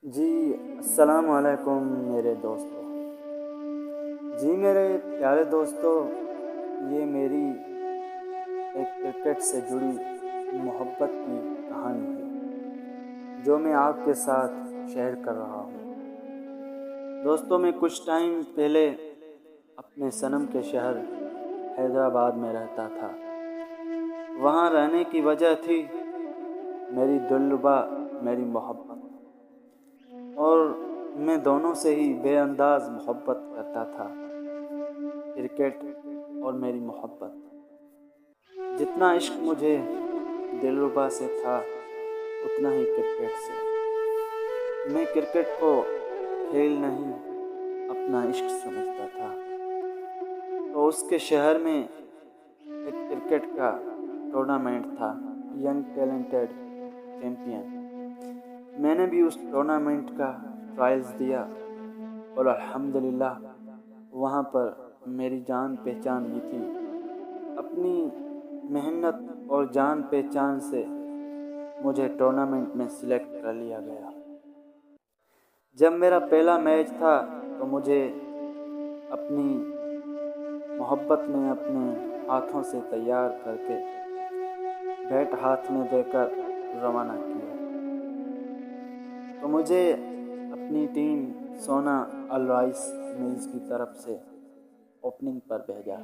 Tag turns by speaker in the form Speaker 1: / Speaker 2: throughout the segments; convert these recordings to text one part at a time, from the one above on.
Speaker 1: جی السلام علیکم میرے دوستو۔ جی میرے پیارے دوستو، یہ میری ایک کرکٹ سے جڑی محبت کی کہانی ہے جو میں آپ کے ساتھ شیئر کر رہا ہوں۔ دوستو، میں کچھ ٹائم پہلے اپنے صنم کے شہر حیدرآباد میں رہتا تھا۔ وہاں رہنے کی وجہ تھی میری دلربا، میری محبت، اور میں دونوں سے ہی بے انداز محبت کرتا تھا، کرکٹ اور میری محبت۔ جتنا عشق مجھے دلربا سے تھا اتنا ہی کرکٹ سے۔ میں کرکٹ کو کھیل نہیں، اپنا عشق سمجھتا تھا۔ تو اس کے شہر میں ایک کرکٹ کا ٹورنامنٹ تھا، ینگ ٹیلنٹڈ چیمپئن۔ میں نے بھی اس ٹورنامنٹ کا ٹرائلز دیا اور الحمدللہ وہاں پر میری جان پہچان بھی تھی۔ اپنی محنت اور جان پہچان سے مجھے ٹورنامنٹ میں سلیکٹ کر لیا گیا۔ جب میرا پہلا میچ تھا تو مجھے اپنی محبت نے اپنے ہاتھوں سے تیار کر کے بیٹ ہاتھ میں دے کر روانہ کیا۔ تو مجھے اپنی ٹیم سونا الرائس ملز کی طرف سے اوپننگ پر بھیجا،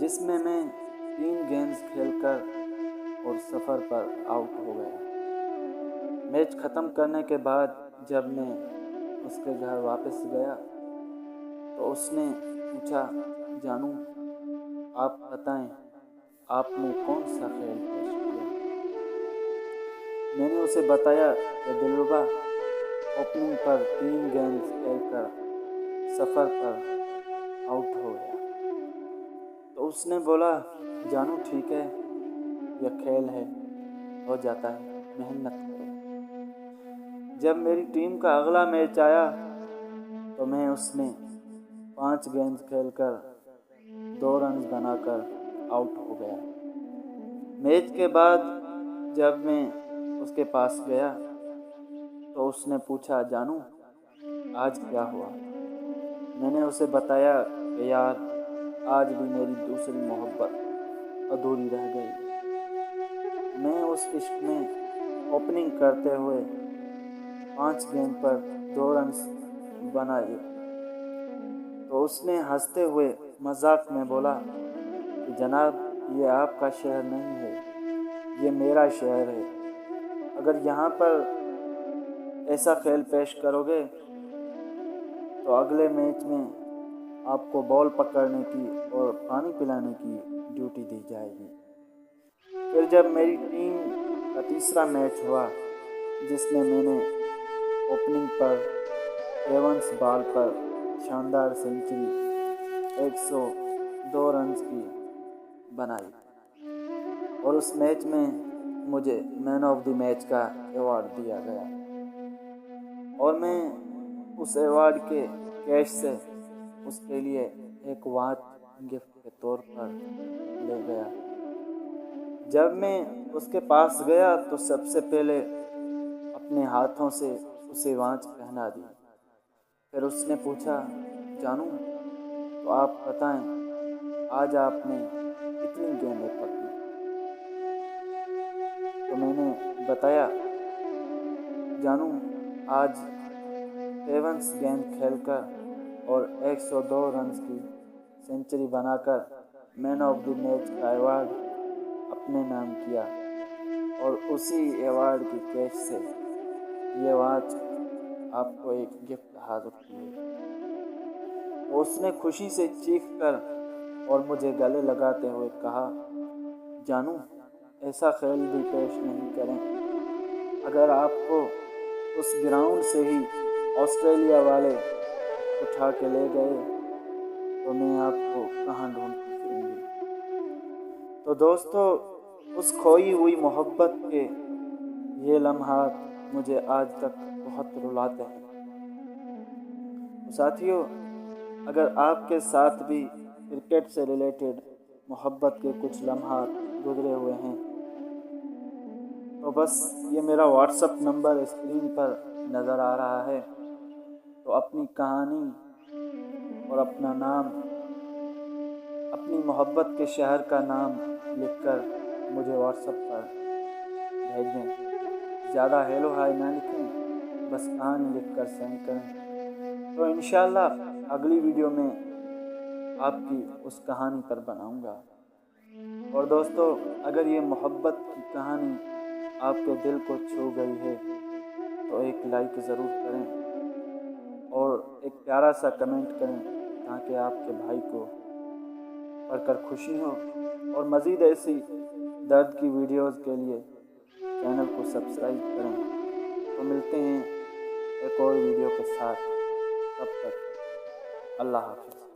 Speaker 1: جس میں 3 گیندز کھیل کر اور سفر پر آؤٹ ہو گیا۔ میچ ختم کرنے کے بعد جب میں اس کے گھر واپس گیا تو اس نے پوچھا، جانو آپ بتائیں آپ نے کون سا کھیل پیش کیا؟ میں نے اسے بتایا کہ دلربا، اوپننگ پر 3 گیندز کھیل کر سفر پر آؤٹ ہو گیا۔ تو اس نے بولا، جانو ٹھیک ہے، یہ کھیل ہے، ہو جاتا ہے، محنت کرو۔ جب میری ٹیم کا اگلا میچ آیا تو میں اس میں 5 گیندز کھیل کر 2 رنز بنا کر آؤٹ ہو گیا۔ میچ کے بعد جب میں اس کے پاس گیا تو اس نے پوچھا، جانو آج کیا ہوا؟ میں نے اسے بتایا کہ یار آج بھی میری دوسری محبت ادھوری رہ گئی۔ میں اس عشق میں اوپننگ کرتے ہوئے 5 گیند پر 2 رنز بنائے۔ تو اس نے ہنستے ہوئے مذاق میں بولا کہ جناب، یہ آپ کا شہر نہیں ہے، یہ میرا شہر ہے۔ اگر یہاں پر ایسا کھیل پیش کرو گے تو اگلے میچ میں آپ کو بال پکڑنے کی اور پانی پلانے کی ڈیوٹی دی جائے گی۔ پھر جب میری ٹیم کا تیسرا میچ ہوا، جس میں نے اوپننگ پر ایونس بال پر شاندار سنچری 102 رنز کی بنائی، اور اس میچ میں مجھے مین آف دی میچ کا ایوارڈ دیا گیا، اور میں اس ایوارڈ کے کیش سے اس کے لیے ایک واچ گفٹ کے طور پر لے گیا۔ جب میں اس کے پاس گیا تو سب سے پہلے اپنے ہاتھوں سے اسے واچ پہنا دی۔ پھر اس نے پوچھا، جانو تو آپ بتائیں آج آپ نے کتنی گیندیں پکڑی؟ تو میں نے بتایا، جانو آج 53 گیند کھیل کر اور 102 رنز کی سنچری بنا کر مین آف دی میچ کا ایوارڈ اپنے نام کیا، اور اسی ایوارڈ کی کیش سے یہ واچ آپ کو ایک گفٹ حاضر کی ہے۔ اس نے خوشی سے چیخ کر اور مجھے گلے لگاتے ہوئے کہا، جانو ایسا کھیل بھی پیش نہیں کریں، اگر آپ کو اس گراؤنڈ سے ہی آسٹریلیا والے اٹھا کے لے گئے تو میں آپ کو کہاں ڈھونڈتی پھروں گی۔ تو دوستو، اس کھوئی ہوئی محبت کے یہ لمحات مجھے آج تک بہت رلاتے ہیں۔ ساتھیو، اگر آپ کے ساتھ بھی کرکٹ سے ریلیٹڈ محبت کے کچھ لمحات گزرے ہوئے ہیں تو تو بس یہ میرا واٹس اپ نمبر اسکرین پر نظر آ رہا ہے، تو اپنی کہانی اور اپنا نام، اپنی محبت کے شہر کا نام لکھ کر مجھے واٹس اپ پر بھیج دیں۔ زیادہ ہیلو ہائی نہ لکھیں، بس کہانی لکھ کر سینڈ کریں، تو انشاءاللہ اگلی ویڈیو میں آپ کی اس کہانی پر بناؤں گا۔ اور دوستو، اگر یہ محبت کی کہانی آپ کے دل کو چھو گئی ہے تو ایک لائک ضرور کریں اور ایک پیارا سا کمنٹ کریں، تاکہ آپ کے بھائی کو پڑھ کر خوشی ہو۔ اور مزید ایسی درد کی ویڈیوز کے لیے چینل کو سبسکرائب کریں۔ تو ملتے ہیں ایک اور ویڈیو کے ساتھ، تب تک اللہ حافظ۔